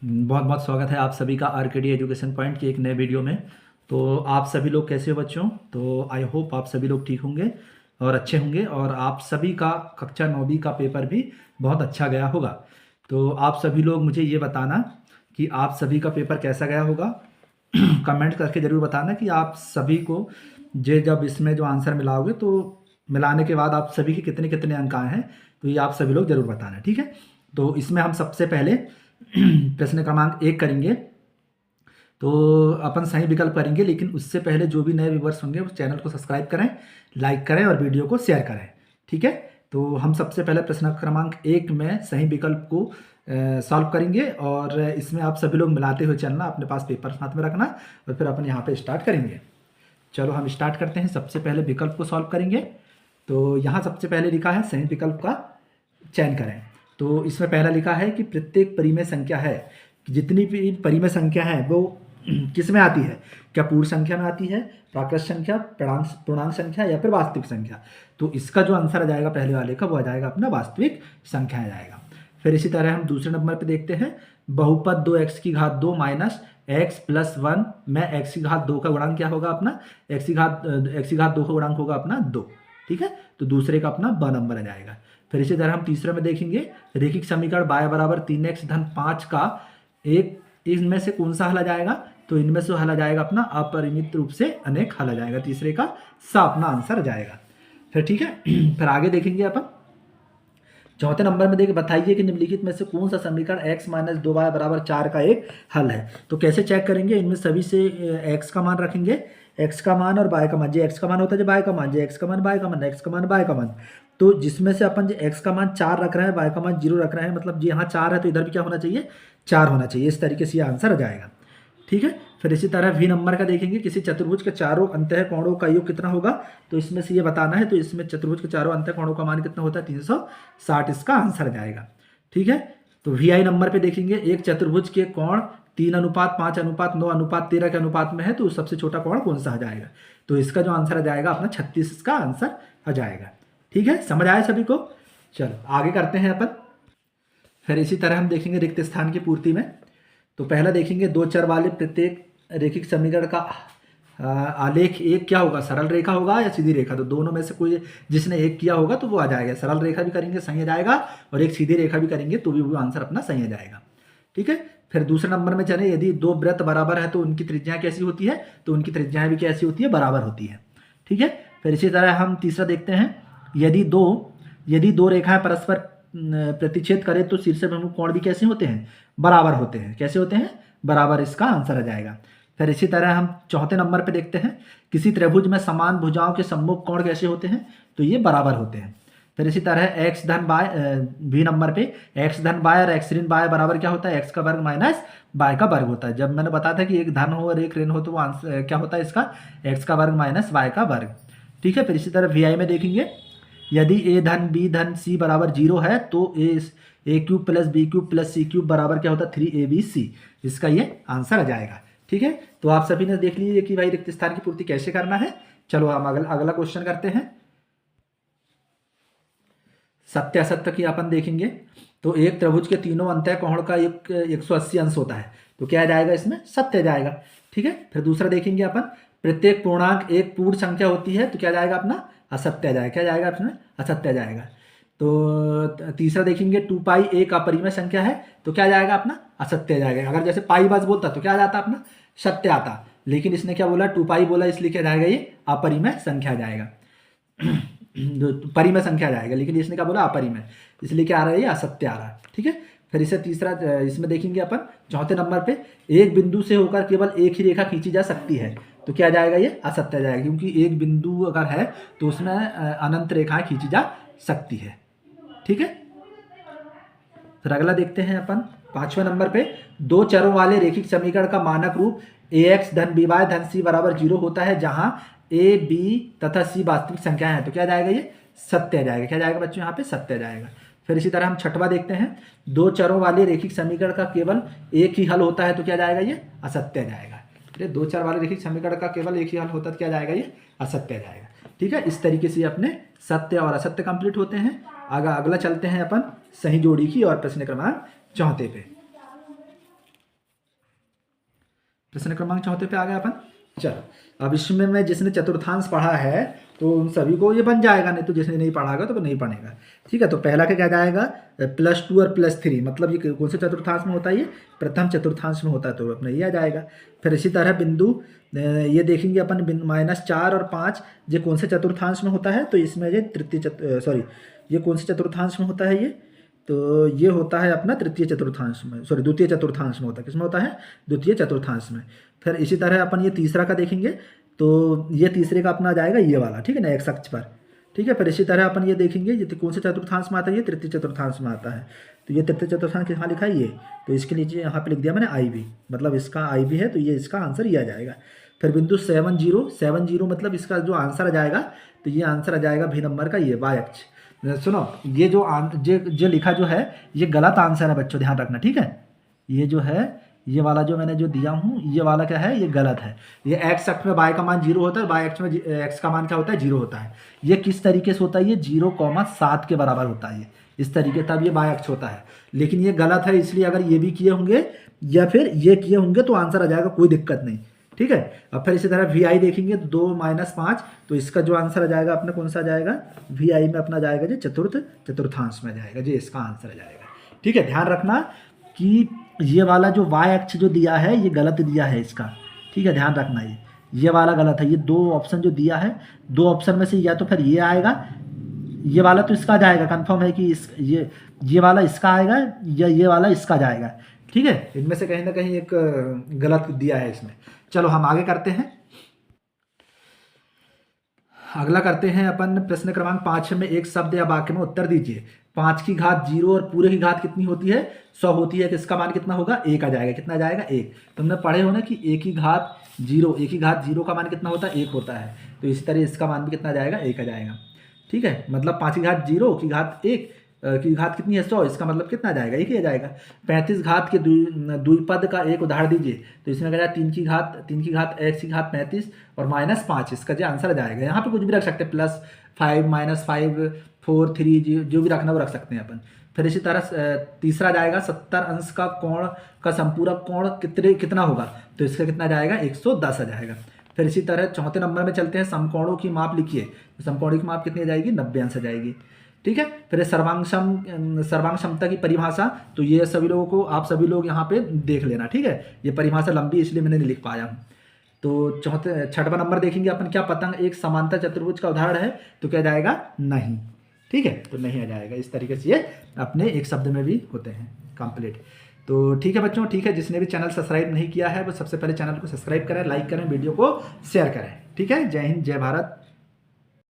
बहुत बहुत स्वागत है आप सभी का आरकेडी एजुकेशन पॉइंट की एक नए वीडियो में। तो आप सभी लोग कैसे हो बच्चों? तो आई होप आप सभी लोग ठीक होंगे और अच्छे होंगे और आप सभी का कक्षा 9वीं का पेपर भी बहुत अच्छा गया होगा। तो आप सभी लोग मुझे ये बताना कि आप सभी का पेपर कैसा गया होगा। कमेंट करके ज़रूर बताना कि आप सभी को जब इसमें जो आंसर मिलाओगे तो मिलाने के बाद आप सभी के कितने कितने अंक आए हैं, तो ये आप सभी लोग ज़रूर बताना, ठीक है। तो इसमें हम सबसे पहले प्रश्न क्रमांक 1 करेंगे। तो अपन सही विकल्प करेंगे, लेकिन उससे पहले जो भी नए व्यूवर्स होंगे उस चैनल को सब्सक्राइब करें, लाइक करें और वीडियो को शेयर करें, ठीक है। तो हम सबसे पहले प्रश्न क्रमांक 1 में सही विकल्प को सॉल्व करेंगे और इसमें आप सभी लोग मिलाते हुए चलना, अपने पास पेपर साथ में रखना और फिर अपन यहाँ पे स्टार्ट करेंगे। चलो हम स्टार्ट करते हैं। सबसे पहले विकल्प को सॉल्व करेंगे। तो यहाँ सबसे पहले लिखा है सही विकल्प का चयन करें। तो इसमें पहला लिखा है कि प्रत्येक परिमेय संख्या है, जितनी भी परिमेय संख्या है वो किस में आती है? क्या पूर्ण संख्या में आती है, प्राकृत संख्या, पूर्णांक संख्या या फिर वास्तविक संख्या? तो इसका जो आंसर आ जाएगा पहले वाले का वो आ जाएगा अपना वास्तविक संख्या आ जाएगा। फिर इसी तरह हम दूसरे नंबर पे देखते हैं, बहुपद 2x की घात 2 माइनस x प्लस 1 में x की घात 2 का गुणांक क्या होगा अपना? x की घात 2 का गुणांक होगा अपना 2, ठीक है। तो दूसरे का अपना ब नंबर आ जाएगा। फिर इसी तरह हम तीसरे में देखेंगे, रेखिक समीकरण y बराबर 3x धन 5 का एक इनमें से कौन सा हल आ जाएगा? तो इनमें से हल आ जाएगा अपना अपरिमित रूप से अनेक हल आ जाएगा, तीसरे का सा अपना आंसर आ जाएगा। फिर ठीक है। फिर आगे देखेंगे अपन चौथे नंबर में देखिए, बताइए कि निम्नलिखित में से कौन सा समीकरण x माइनस 2y बराबर 4 का एक हल है। तो कैसे चेक करेंगे? इनमें सभी से x का मान रखेंगे, x का मान और y का मान, जो x का मान होता है जो y का मान, जो x का मान y का मान, x का मान y का मान। तो जिसमें से अपन जो x का मान 4 रख रहे हैं, y का मान 0 रख रहे हैं, मतलब जी यहाँ 4 है तो इधर भी क्या होना चाहिए? 4 होना चाहिए। इस तरीके से ये आंसर आ जाएगा, ठीक है। फिर इसी तरह भी नंबर का देखेंगे, किसी चतुर्भुज के चारों अंतः कोणों का योग कितना होगा? तो इसमें से ये बताना है। तो इसमें चतुर्भुज के चारों अंतः कोणों का मान कितना होता है? 360, इसका आंसर जाएगा, ठीक है। तो वी नंबर पे देखेंगे, एक चतुर्भुज के कोण 3:5:9:13 के अनुपात में है, तो सबसे छोटा कोण कौन सा आ जाएगा? तो इसका जो आंसर आ जाएगा अपना 36, इसका आंसर आ जाएगा, ठीक है। समझ आया सभी को? चलो आगे करते हैं अपन। फिर इसी तरह हम देखेंगे रिक्त स्थान की पूर्ति में। तो पहला देखेंगे, दो चर वाले प्रत्येक रेखिक समीकरण का आलेख एक क्या होगा? सरल रेखा होगा या सीधी रेखा? तो दोनों में से कोई जिसने एक किया होगा तो वो आ जाएगा। सरल रेखा भी करेंगे सही आ जाएगा और एक सीधी रेखा भी करेंगे तो भी वो आंसर अपना सही आ जाएगा, ठीक है। फिर दूसरे नंबर में चले, यदि दो वृत्त बराबर है तो उनकी त्रिज्याएं कैसी होती है? तो उनकी त्रिज्याएं भी कैसी होती है? बराबर होती है, ठीक है। फिर इसी तरह हम तीसरा देखते हैं, यदि दो रेखाएं परस्पर प्रतिच्छेद करें तो शीर्षभिमुख कोण भी कैसे होते हैं? बराबर होते हैं। कैसे होते हैं? बराबर, इसका आंसर आ जाएगा। फिर इसी तरह हम चौथे नंबर पे देखते हैं, किसी त्रिभुज में समान भुजाओं के सम्मुख कोण कैसे होते हैं? तो ये बराबर होते हैं। फिर इसी तरह x धन बाय भी नंबर पे x धन बाय और x ऋण बाय बराबर क्या होता है? x का वर्ग माइनस y का वर्ग होता है। जब मैंने बताया था कि एक धन हो और एक ऋण हो तो वो आंसर क्या होता है इसका? x का वर्ग माइनस y का वर्ग, ठीक है। फिर इसी तरह vi में देखेंगे, यदि a धन b धन c बराबर 0 है तो A cube plus B cube plus C cube बराबर क्या होता है? 3abc, इसका ये आंसर आ जाएगा, ठीक है। तो आप सभी ने देख लीजिए कि भाई रिक्त स्थान की पूर्ति कैसे करना है। चलो हम अगला क्वेश्चन करते हैं। सत्य असत्य की अपन देखेंगे। तो एक त्रिभुज के तीनों अंतः कोण का 180 अंश होता है, तो क्या आ जाएगा इसमें? सत्य जाएगा, ठीक है। फिर दूसरा देखेंगे अपन, प्रत्येक पूर्णांक एक पूर्ण संख्या होती है, तो क्या जाएगा अपना? असत्य जाएगा। क्या जाएगा अपना? असत्य जाएगा। तो तीसरा देखेंगे, 2π एक अपरिमेय संख्या है, तो क्या जाएगा अपना? असत्य जाएगा। अगर जैसे पाई बस बोलता तो क्या जाता अपना? सत्य आता, लेकिन इसने क्या बोला? 2π बोला, इसलिए क्या जाएगा? ये अपरिमेय संख्या जाएगा। परिमेय संख्या जाएगा, लेकिन इसने क्या बोला? अपरिमेय, इसलिए क्या आ रहा है? ये असत्य आ रहा है, ठीक है। फिर इसे तीसरा इसमें देखेंगे अपन चौथे नंबर पे, एक बिंदु से होकर केवल एक ही रेखा खींची जा सकती है, तो क्या जाएगा? ये असत्य जाएगा, क्योंकि एक बिंदु अगर है तो उसमें अनंत रेखाएं खींची जा सकती है, ठीक है। फिर अगला देखते हैं अपन पांचवें नंबर पे, दो चरों वाले रेखिक समीकरण का मानक रूप ax धन by धन c बराबर 0 होता है, जहां a b तथा c वास्तविक संख्याएं हैं, तो क्या जाएगा? ये सत्य जाएगा। क्या जाएगा बच्चों? यहाँ पे सत्य जाएगा। फिर इसी तरह हम छठवां देखते हैं, दो चरों वाले रेखिक समीकरण का केवल एक ही हल होता है, तो क्या जाएगा? ये असत्य जाएगा। दो चर वाले रेखिक समीकरण का केवल एक ही हल होता है, तो क्या जाएगा? ये असत्य जाएगा, ठीक है। इस तरीके से अपने सत्य और असत्य कंप्लीट होते हैं। अगला चलते हैं अपन सही जोड़ी की और प्रश्न क्रमांक 4 पे। प्रश्न क्रमांक 34 पे आ गया अपन। चलो अब इसमें मैं जिसने चतुर्थांश पढ़ा है तो उन सभी को ये बन जाएगा, नहीं तो जिसने नहीं पढ़ा होगा तो वो नहीं पढ़ेगा। ठीक है, तो पहला क्या जाएगा +2 और +3, मतलब ये कौन से चतुर्थांश में होता है, ये प्रथम चतुर्थांश में होता है, तो अपना ये आ जाएगा। फिर इसी तरह बिंदु ये देखेंगे अपन -4 और 5 ये कौन से चतुर्थांश में होता है, तो इसमें ये ये कौन से चतुर्थांश में होता है ये, तो ये होता है अपना द्वितीय चतुर्थांश में होता है। किसमें होता है, द्वितीय चतुर्थांश में। फिर इसी तरह अपन ये तीसरा का देखेंगे, तो ये तीसरे का अपना जाएगा ये वाला, ठीक है ना, एक्स अक्ष पर। ठीक है, फिर इसी तरह अपन ये देखेंगे ये कौन से चतुर्थांश में आता है, ये तृतीय चतुर्थांश में आता है। तो ये तृतीय चतुर्थांश कहाँ लिखा है, ये, तो इसके नीचे यहाँ पे लिख दिया मैंने IB, मतलब इसका IB है, तो ये इसका आंसर ये आ जाएगा। फिर बिंदु 7 मतलब इसका जो आंसर आ जाएगा, तो ये आंसर आ जाएगा भी नंबर का ये y अक्ष। सुनो, ये जो लिखा जो है ये गलत आंसर है बच्चों, ध्यान रखना। ठीक है, ये जो है ये वाला जो मैंने जो दिया हूँ ये वाला क्या है, ये गलत है। ये x अक्ष में y का मान 0 होता है, y अक्ष में x का मान क्या होता है, 0 होता है। ये किस तरीके से होता है, ये 0,7 के बराबर होता है, ये इस तरीके, तब ये y अक्ष होता है। लेकिन ये गलत है, इसलिए अगर ये भी किए होंगे या फिर ये किए होंगे तो आंसर आ जाएगा, कोई दिक्कत नहीं। ठीक है, अब फिर इसी तरह VI देखेंगे 2 - 5, तो इसका जो आंसर आ जाएगा अपना कौन सा आ जाएगा, VI में अपना जाएगा जो चतुर्थांश में जाएगा, जो इसका आंसर आ जाएगा। ठीक है, ध्यान रखना कि ये वाला जो y अक्ष जो दिया है ये गलत दिया है इसका। ठीक है, ध्यान रखना, ये वाला गलत है। ये 2 ऑप्शन जो दिया है, 2 ऑप्शन में से या तो फिर ये आएगा, ये वाला तो इसका जाएगा, कंफर्म है कि ये वाला इसका आएगा या ये वाला इसका जाएगा। ठीक है, इनमें से कहीं ना कहीं एक गलत दिया है इसमें। चलो हम आगे करते हैं, अगला करते हैं अपन प्रश्न क्रमांक 5 में एक शब्द या वाक्य में उत्तर दीजिए। 5 की घात 0 और पूरे की घात कितनी होती है, 100 होती है, किसका मान कितना होगा, 1 आ जाएगा। कितना आ जाएगा, 1। तुमने पढ़े हो ना कि 1 की घात 0 का मान कितना होता है, 1 होता है। तो इसी तरह इसका मान भी कितना आ जाएगा, 1 आ जाएगा। ठीक है, मतलब 5 की घात 0 की घात 1 की घात कितनी है, 100, इसका मतलब कितना आ जाएगा, 1 ही आ जाएगा। 35 घात के द्विपद का एक उदाहरण दीजिए, तो इसमें क्या जाएगा 3 की घात x की घात 35 और -5, इसका जो आंसर आ जाएगा। यहाँ पे कुछ भी रख सकते हैं, +5 -5 4 3 जो भी रखना वो रख सकते हैं अपन। फिर इसी तरह तीसरा जाएगा 70 अंश का कोण का संपूरक कोण कितना होगा, तो इसका कितना जाएगा, 110 आ जाएगा। फिर इसी तरह चौथे नंबर में चलते हैं, समकोणों की माप लिखिए, तो समकोणों की माप कितनी आ जाएगी, 90 अंश आ जाएगी। ठीक है, फिर सर्वांग क्षमता की परिभाषा, तो ये सभी लोगों को आप सभी लोग यहाँ पे देख लेना। ठीक है, ये परिभाषा लंबी इसलिए मैंने नहीं लिख पाया हूँ। तो छठवां नंबर देखेंगे अपन, क्या पतंग एक समांतर चतुर्भुज का उदाहरण है, तो क्या जाएगा, नहीं। ठीक है, तो नहीं आ जाएगा। इस तरीके से ये अपने एक शब्द में भी होते हैं कंप्लीट। तो ठीक है बच्चों, ठीक है, जिसने भी चैनल सब्सक्राइब नहीं किया है वो सबसे पहले चैनल को सब्सक्राइब करें, लाइक करें, वीडियो को शेयर करें। ठीक है, जय हिंद, जय भारत।